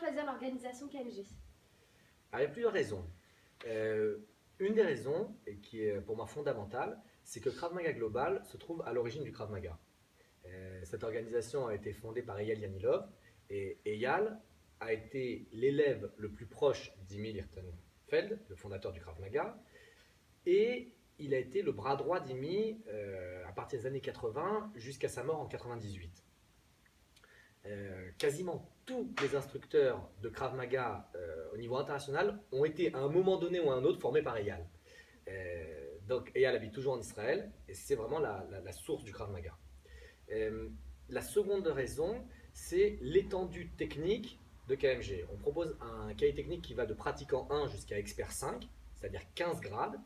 choisir l'organisation KMG? Alors, il y a plusieurs raisons. Une des raisons, et qui est pour moi fondamentale, c'est que Krav Maga Global se trouve à l'origine du Krav Maga. Cette organisation a été fondée par Eyal Yanilov, et Eyal a été l'élève le plus proche d'Emil Hirtenfeld, le fondateur du Krav Maga, et il a été le bras droit d'Imi à partir des années 80 jusqu'à sa mort en 98. Quasiment tous les instructeurs de Krav Maga au niveau international ont été à un moment donné ou à un autre formés par Eyal. Donc Eyal habite toujours en Israël et c'est vraiment la source du Krav Maga. La seconde raison, c'est l'étendue technique de KMG. On propose un cahier technique qui va de pratiquant 1 jusqu'à expert 5, c'est-à-dire 15 grades,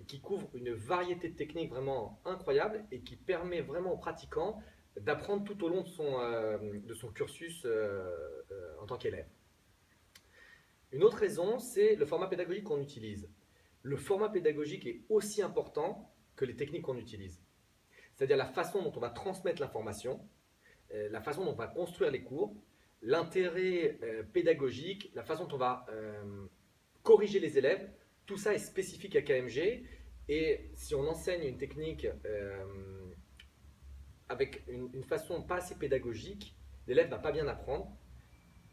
qui couvre une variété de techniques vraiment incroyable et qui permet vraiment aux pratiquants d'apprendre tout au long de son cursus en tant qu'élève. Une autre raison, c'est le format pédagogique qu'on utilise. Le format pédagogique est aussi important que les techniques qu'on utilise. C'est-à-dire la façon dont on va transmettre l'information, la façon dont on va construire les cours, l'intérêt pédagogique, la façon dont on va corriger les élèves, tout ça est spécifique à KMG. Et si on enseigne une technique avec une façon pas assez pédagogique, l'élève ne va pas bien apprendre,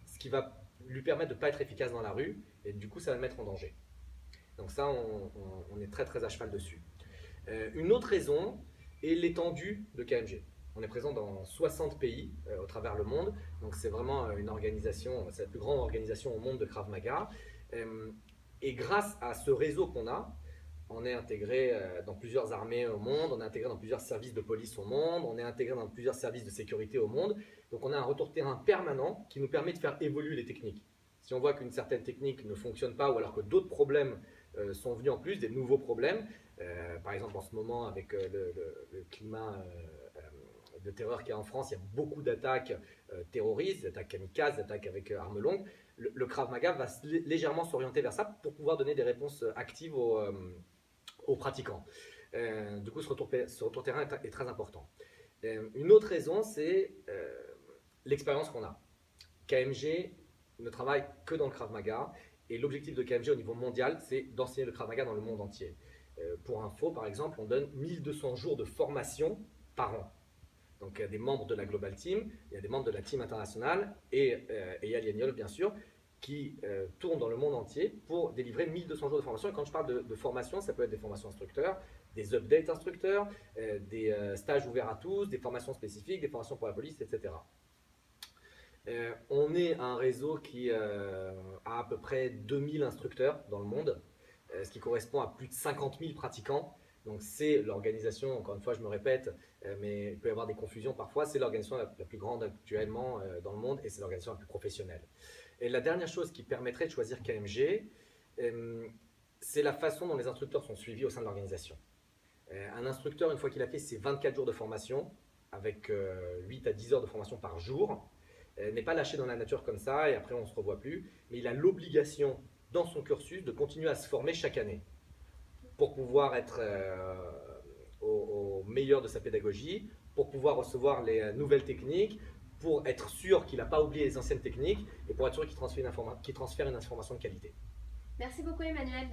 ce qui va lui permettre de ne pas être efficace dans la rue, et du coup ça va le mettre en danger. Donc ça, on est très très à cheval dessus. Une autre raison est l'étendue de KMG. On est présent dans 60 pays au travers le monde, donc c'est vraiment une organisation, c'est la plus grande organisation au monde de Krav Maga. Et grâce à ce réseau qu'on a, on est intégré dans plusieurs armées au monde, on est intégré dans plusieurs services de police au monde, on est intégré dans plusieurs services de sécurité au monde. Donc on a un retour terrain permanent qui nous permet de faire évoluer les techniques. Si on voit qu'une certaine technique ne fonctionne pas ou alors que d'autres problèmes sont venus en plus, des nouveaux problèmes, par exemple en ce moment avec le climat de terreur qu'il y a en France, il y a beaucoup d'attaques terroristes, d'attaques kamikazes, d'attaques avec armes longues. Le Krav Maga va légèrement s'orienter vers ça pour pouvoir donner des réponses actives aux pratiquants. Du coup, ce retour terrain est très important. Une autre raison, c'est l'expérience qu'on a. KMG ne travaille que dans le Krav Maga, et l'objectif de KMG au niveau mondial, c'est d'enseigner le Krav Maga dans le monde entier. Pour info, par exemple, on donne 1200 jours de formation par an. Donc il y a des membres de la Global Team, il y a des membres de la Team internationale, et Eyal Yanilov, bien sûr, qui tournent dans le monde entier pour délivrer 1200 jours de formation. Et quand je parle de formation, ça peut être des formations instructeurs, des updates instructeurs, des stages ouverts à tous, des formations spécifiques, des formations pour la police, etc. On est un réseau qui a à peu près 2000 instructeurs dans le monde, ce qui correspond à plus de 50 000 pratiquants. Donc c'est l'organisation, encore une fois je me répète, mais il peut y avoir des confusions parfois, c'est l'organisation la plus grande actuellement dans le monde et c'est l'organisation la plus professionnelle. Et la dernière chose qui permettrait de choisir KMG, c'est la façon dont les instructeurs sont suivis au sein de l'organisation. Un instructeur, une fois qu'il a fait ses 24 jours de formation, avec 8 à 10 heures de formation par jour, n'est pas lâché dans la nature comme ça et après on ne se revoit plus, mais il a l'obligation dans son cursus de continuer à se former chaque année pour pouvoir être au meilleur de sa pédagogie, pour pouvoir recevoir les nouvelles techniques, pour être sûr qu'il n'a pas oublié les anciennes techniques et pour être sûr qu'il transfère une information de qualité. Merci beaucoup Emmanuel.